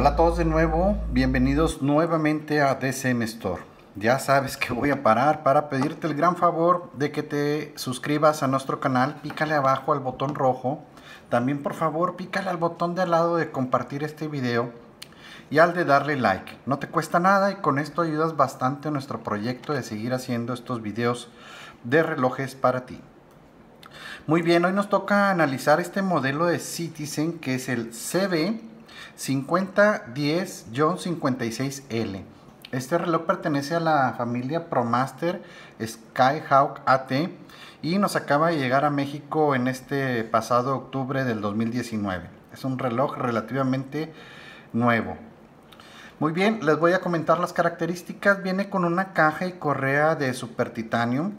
Hola a todos de nuevo, bienvenidos nuevamente a DCM Store. Ya sabes que voy a parar para pedirte el gran favor de que te suscribas a nuestro canal, pícale abajo al botón rojo. También por favor pícale al botón de al lado de compartir este video y al de darle like. No te cuesta nada y con esto ayudas bastante a nuestro proyecto de seguir haciendo estos videos de relojes para ti. Muy bien, hoy nos toca analizar este modelo de Citizen que es el CB5010-56L. Este reloj pertenece a la familia ProMaster Skyhawk AT y nos acaba de llegar a México en este pasado octubre del 2019. Es un reloj relativamente nuevo. Muy bien, les voy a comentar las características. Viene con una caja y correa de super titanium.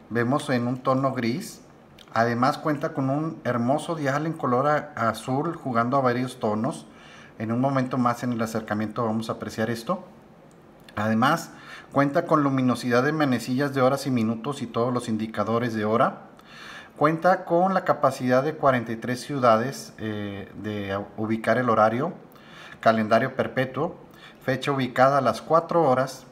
Vemos en un tono gris. Además cuenta con un hermoso dial en color azul jugando a varios tonos. En un momento más en el acercamiento vamos a apreciar esto. Además cuenta con luminosidad de manecillas de horas y minutos y todos los indicadores de hora. Cuenta con la capacidad de 43 ciudades de ubicar el horario, calendario perpetuo, fecha ubicada a las 4 horas.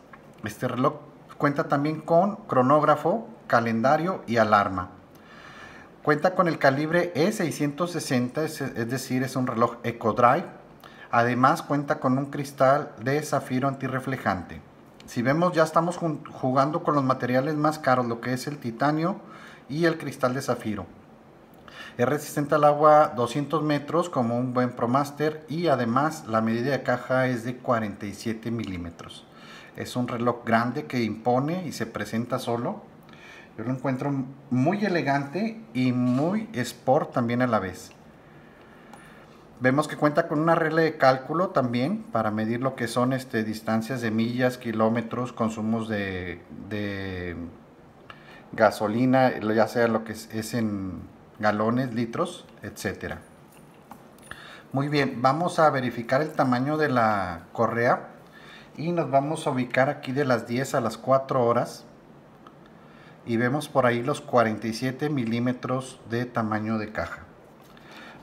Este reloj cuenta también con cronógrafo, calendario y alarma. Cuenta con el calibre E660, es decir, es un reloj EcoDrive. Además cuenta con un cristal de zafiro antirreflejante. Si vemos, ya estamos jugando con los materiales más caros, lo que es el titanio y el cristal de zafiro. Es resistente al agua 200 metros como un buen ProMaster y además la medida de caja es de 47 milímetros. Es un reloj grande que impone y se presenta solo. Yo lo encuentro muy elegante y muy sport también a la vez. Vemos que cuenta con una regla de cálculo también para medir lo que son distancias de millas, kilómetros, consumos de gasolina, ya sea lo que es en galones, litros, etcétera. Muy bien, vamos a verificar el tamaño de la correa y nos vamos a ubicar aquí de las 10 a las 4 horas. Y vemos por ahí los 47 milímetros de tamaño de caja.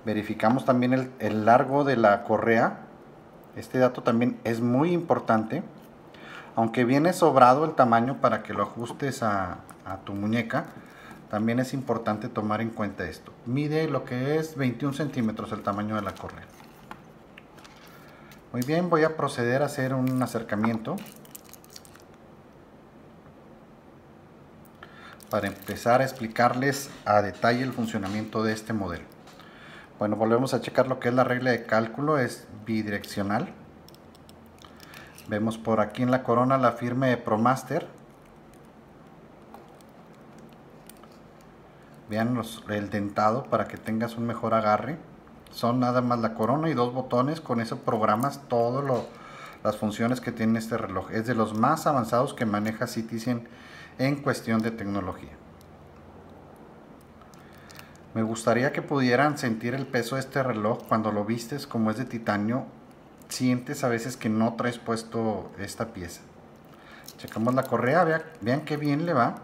Verificamos también el largo de la correa. Este dato también es muy importante. Aunque viene sobrado el tamaño para que lo ajustes a tu muñeca, también es importante tomar en cuenta esto. Mide lo que es 21 centímetros el tamaño de la correa. Muy bien, voy a proceder a hacer un acercamiento para empezar a explicarles a detalle el funcionamiento de este modelo. Bueno, volvemos a checar lo que es la regla de cálculo, es bidireccional. Vemos por aquí en la corona la firma de ProMaster. Vean el dentado para que tengas un mejor agarre. Son nada más la corona y dos botones, con eso programas todas las funciones que tiene este reloj. Es de los más avanzados que maneja Citizen en cuestión de tecnología. Me gustaría que pudieran sentir el peso de este reloj cuando lo vistes. Como es de titanio, sientes a veces que no traes puesto esta pieza. Checamos la correa, vean qué bien le va.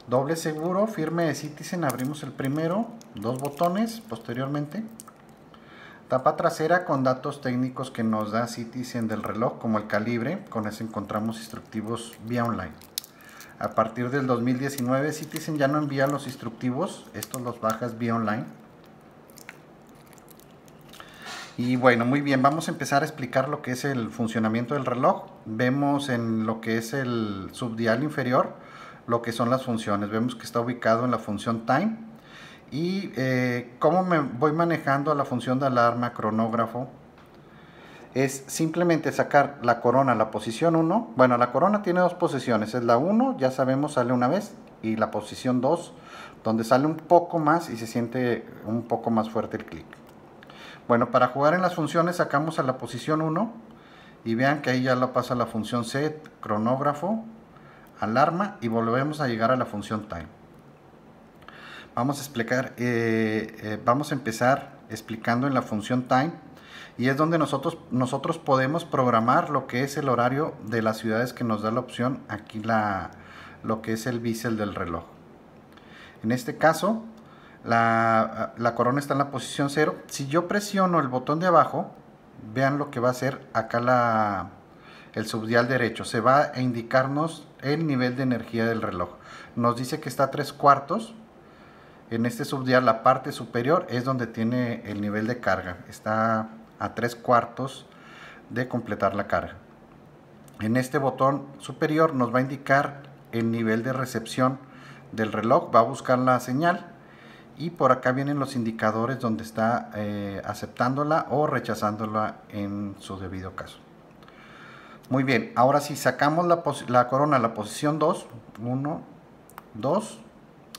Doble seguro, firme de Citizen, abrimos el primero, dos botones posteriormente. Tapa trasera con datos técnicos que nos da Citizen del reloj, como el calibre. Con eso encontramos instructivos vía online. A partir del 2019 Citizen ya no envía los instructivos, estos los bajas vía online. Y bueno, muy bien, vamos a empezar a explicar lo que es el funcionamiento del reloj. Vemos en lo que es el subdial inferior lo que son las funciones. Vemos que está ubicado en la función Time. Y cómo me voy manejando a la función de alarma, cronógrafo. Es simplemente sacar la corona a la posición 1. Bueno, la corona tiene dos posiciones. Es la 1, ya sabemos, sale una vez. Y la posición 2, donde sale un poco más y se siente un poco más fuerte el clic. Bueno, para jugar en las funciones sacamos a la posición 1. Y vean que ahí ya lo pasa a la función set, cronógrafo, alarma. Y volvemos a llegar a la función time. Vamos a empezar explicando en la función time. Y es donde nosotros podemos programar lo que es el horario de las ciudades que nos da la opción aquí lo que es el bisel del reloj. En este caso la corona está en la posición 0. Si yo presiono el botón de abajo, vean lo que va a hacer acá el subdial derecho. Se va a indicarnos el nivel de energía del reloj. Nos dice que está a 3/4. En este subdial, la parte superior es donde tiene el nivel de carga. Está a 3/4 de completar la carga. En este botón superior nos va a indicar el nivel de recepción del reloj. Va a buscar la señal. Y por acá vienen los indicadores donde está aceptándola o rechazándola en su debido caso. Muy bien, ahora si sacamos la corona a la posición 2, 1, 2,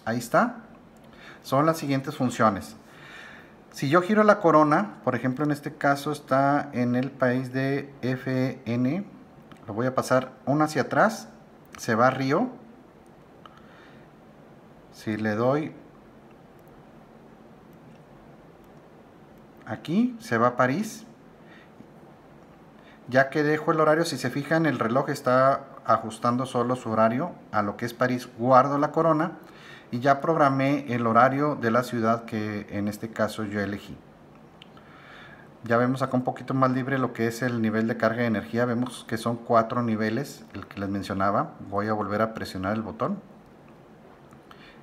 ahí está. Son las siguientes funciones. Si yo giro la corona, por ejemplo en este caso está en el país de FN, lo voy a pasar uno hacia atrás, se va a Río. Si le doy aquí, se va a París. Ya que dejo el horario, si se fijan, el reloj está ajustando solo su horario a lo que es París. Guardo la corona y ya programé el horario de la ciudad que en este caso yo elegí. Ya vemos acá un poquito más libre lo que es el nivel de carga de energía. Vemos que son 4 niveles, el que les mencionaba. Voy a volver a presionar el botón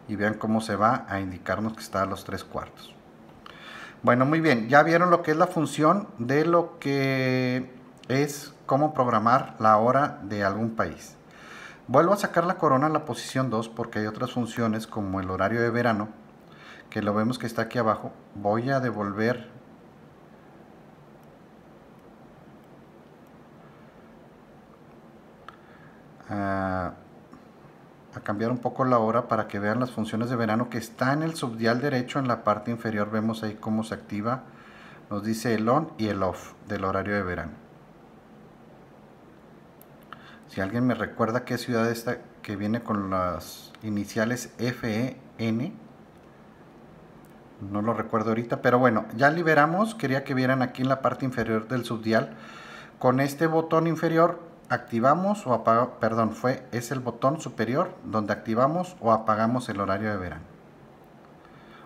y vean cómo se va a indicarnos que está a los 3/4. Bueno, muy bien, ya vieron lo que es la función de lo que es cómo programar la hora de algún país. Vuelvo a sacar la corona a la posición 2 porque hay otras funciones como el horario de verano, que lo vemos que está aquí abajo. Voy a devolver a cambiar un poco la hora para que vean las funciones de verano que está en el subdial derecho. En la parte inferior vemos ahí cómo se activa. Nos dice el on y el off del horario de verano. Si alguien me recuerda qué ciudad está que viene con las iniciales FEN, no lo recuerdo ahorita, pero bueno, ya liberamos. Quería que vieran aquí en la parte inferior del subdial. Con este botón inferior activamos o apagamos, perdón, es el botón superior donde activamos o apagamos el horario de verano.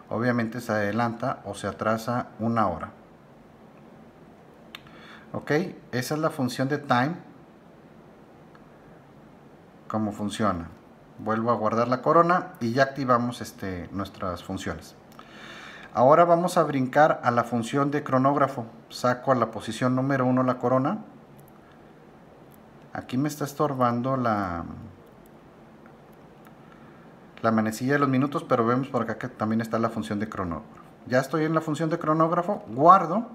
Obviamente se adelanta o se atrasa una hora. Ok, esa es la función de time. Cómo funciona. Vuelvo a guardar la corona y ya activamos nuestras funciones. Ahora vamos a brincar a la función de cronógrafo. Saco a la posición número 1 la corona. Aquí me está estorbando la manecilla de los minutos, pero vemos por acá que también está la función de cronógrafo. Ya estoy en la función de cronógrafo, guardo.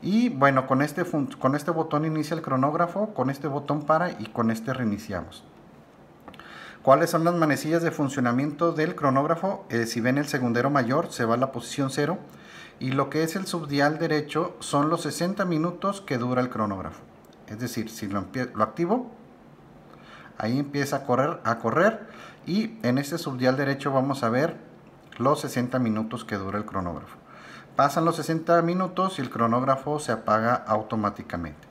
Y bueno, con este botón inicia el cronógrafo, con este botón para y con este reiniciamos. ¿Cuáles son las manecillas de funcionamiento del cronógrafo? Si ven el segundero mayor, se va a la posición 0. Y lo que es el subdial derecho son los 60 minutos que dura el cronógrafo. Es decir, si lo activo, ahí empieza a correr. Y en este subdial derecho vamos a ver los 60 minutos que dura el cronógrafo. Pasan los 60 minutos y el cronógrafo se apaga automáticamente.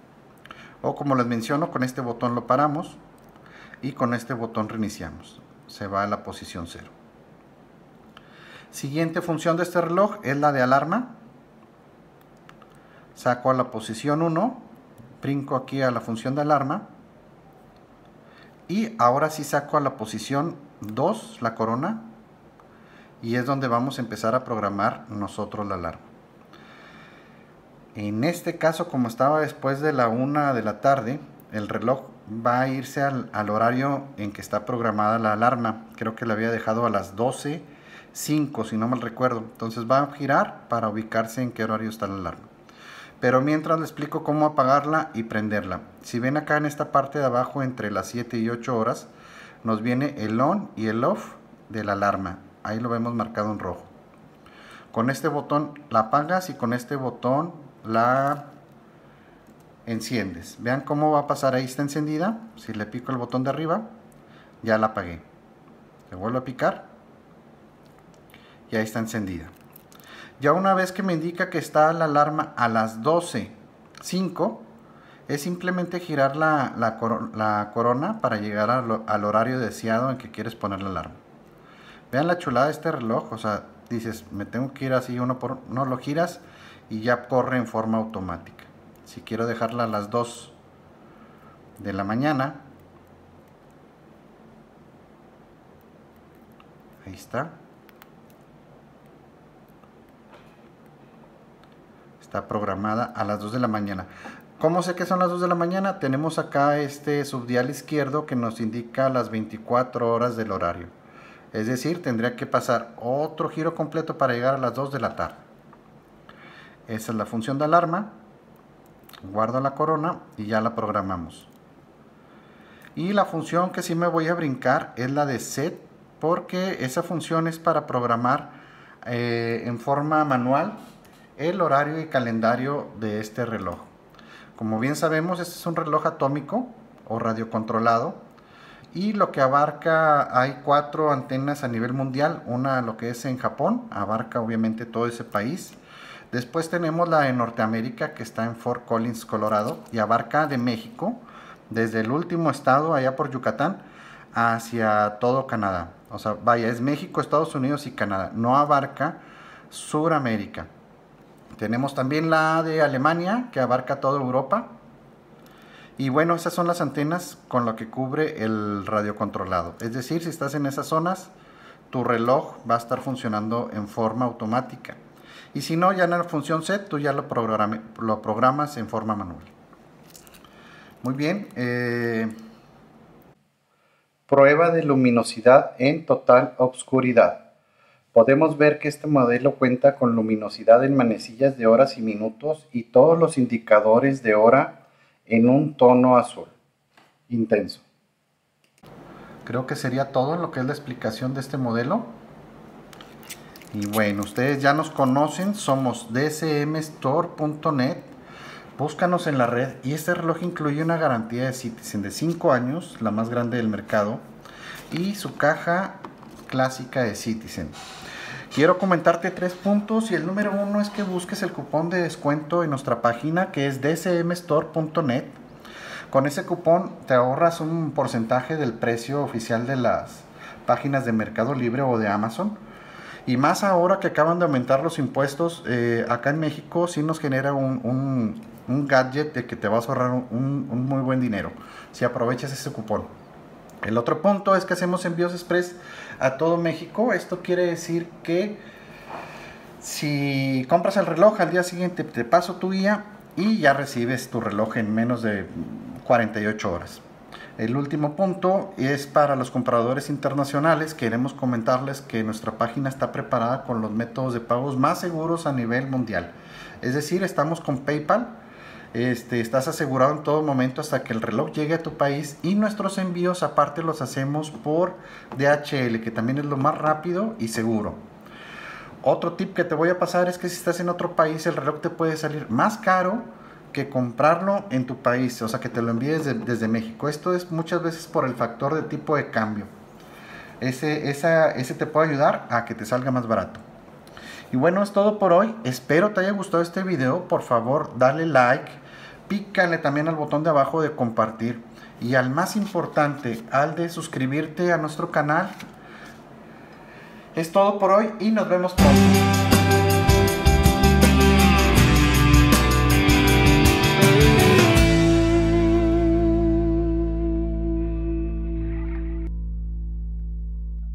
O como les menciono, con este botón lo paramos. Y con este botón reiniciamos. Se va a la posición 0. Siguiente función de este reloj es la de alarma. Saco a la posición 1. Brinco aquí a la función de alarma. Y ahora sí saco a la posición 2 la corona. Y es donde vamos a empezar a programar nosotros la alarma. En este caso, como estaba después de la 1 de la tarde, el reloj va a irse al horario en que está programada la alarma. Creo que la había dejado a las 12:05, si no mal recuerdo. Entonces va a girar para ubicarse en qué horario está la alarma. Pero mientras les explico cómo apagarla y prenderla. Si ven acá en esta parte de abajo, entre las 7 y 8 horas, nos viene el on y el off de la alarma. Ahí lo vemos marcado en rojo. Con este botón la apagas y con este botón la enciendes. Vean cómo va a pasar, ahí está encendida. Si le pico el botón de arriba, ya la apagué. Le vuelvo a picar y ahí está encendida. Ya una vez que me indica que está la alarma a las 12:05, es simplemente girar la corona para llegar al horario deseado en que quieres poner la alarma. Vean la chulada de este reloj, o sea, dices, me tengo que ir así uno por uno, lo giras y ya corre en forma automática. Si quiero dejarla a las 2 de la mañana, ahí está. Está programada a las 2 de la mañana. ¿Cómo sé que son las 2 de la mañana? Tenemos acá este subdial izquierdo que nos indica las 24 horas del horario. Es decir, tendría que pasar otro giro completo para llegar a las 2 de la tarde. Esa es la función de alarma. Guardo la corona y ya la programamos. Y la función que sí me voy a brincar es la de set, porque esa función es para programar en forma manual el horario y calendario de este reloj. Como bien sabemos, este es un reloj atómico o radiocontrolado, y lo que abarca, hay 4 antenas a nivel mundial. Una lo que es en Japón, abarca obviamente todo ese país. Después tenemos la de Norteamérica, que está en Fort Collins, Colorado, y abarca de México, desde el último estado allá por Yucatán hacia todo Canadá. O sea, vaya, es México, Estados Unidos y Canadá, no abarca Suramérica. Tenemos también la de Alemania, que abarca toda Europa. Y bueno, esas son las antenas con lo que cubre el radiocontrolado. Es decir, si estás en esas zonas, tu reloj va a estar funcionando en forma automática. Y si no, ya en la función set, tú ya lo programas en forma manual. Muy bien. Prueba de luminosidad en total oscuridad. Podemos ver que este modelo cuenta con luminosidad en manecillas de horas y minutos y todos los indicadores de hora en un tono azul intenso. Creo que sería todo en lo que es la explicación de este modelo. Y bueno, ustedes ya nos conocen, somos dsmstore.net. Búscanos en la red, y este reloj incluye una garantía de Citizen de 5 años, la más grande del mercado, y su caja clásica de Citizen. Quiero comentarte 3 puntos, y el número 1 es que busques el cupón de descuento en nuestra página, que es dsmstore.net. Con ese cupón te ahorras un porcentaje del precio oficial de las páginas de Mercado Libre o de Amazon. Y más ahora que acaban de aumentar los impuestos, acá en México sí nos genera un gadget de que te vas a ahorrar un muy buen dinero si aprovechas ese cupón. El otro punto es que hacemos envíos express a todo México. Esto quiere decir que si compras el reloj, al día siguiente te paso tu guía y ya recibes tu reloj en menos de 48 horas. El último punto es para los compradores internacionales. Queremos comentarles que nuestra página está preparada con los métodos de pagos más seguros a nivel mundial. Es decir, estamos con PayPal. Estás asegurado en todo momento hasta que el reloj llegue a tu país, y nuestros envíos aparte los hacemos por DHL, que también es lo más rápido y seguro. Otro tip que te voy a pasar es que si estás en otro país, el reloj te puede salir más caro que comprarlo en tu país, o sea, que te lo envíes desde México. Esto es muchas veces por el factor de tipo de cambio. Ese te puede ayudar a que te salga más barato. Y bueno, es todo por hoy. Espero te haya gustado este video. Por favor, dale like, pícale también al botón de abajo de compartir, y al más importante, al de suscribirte a nuestro canal. Es todo por hoy y nos vemos pronto.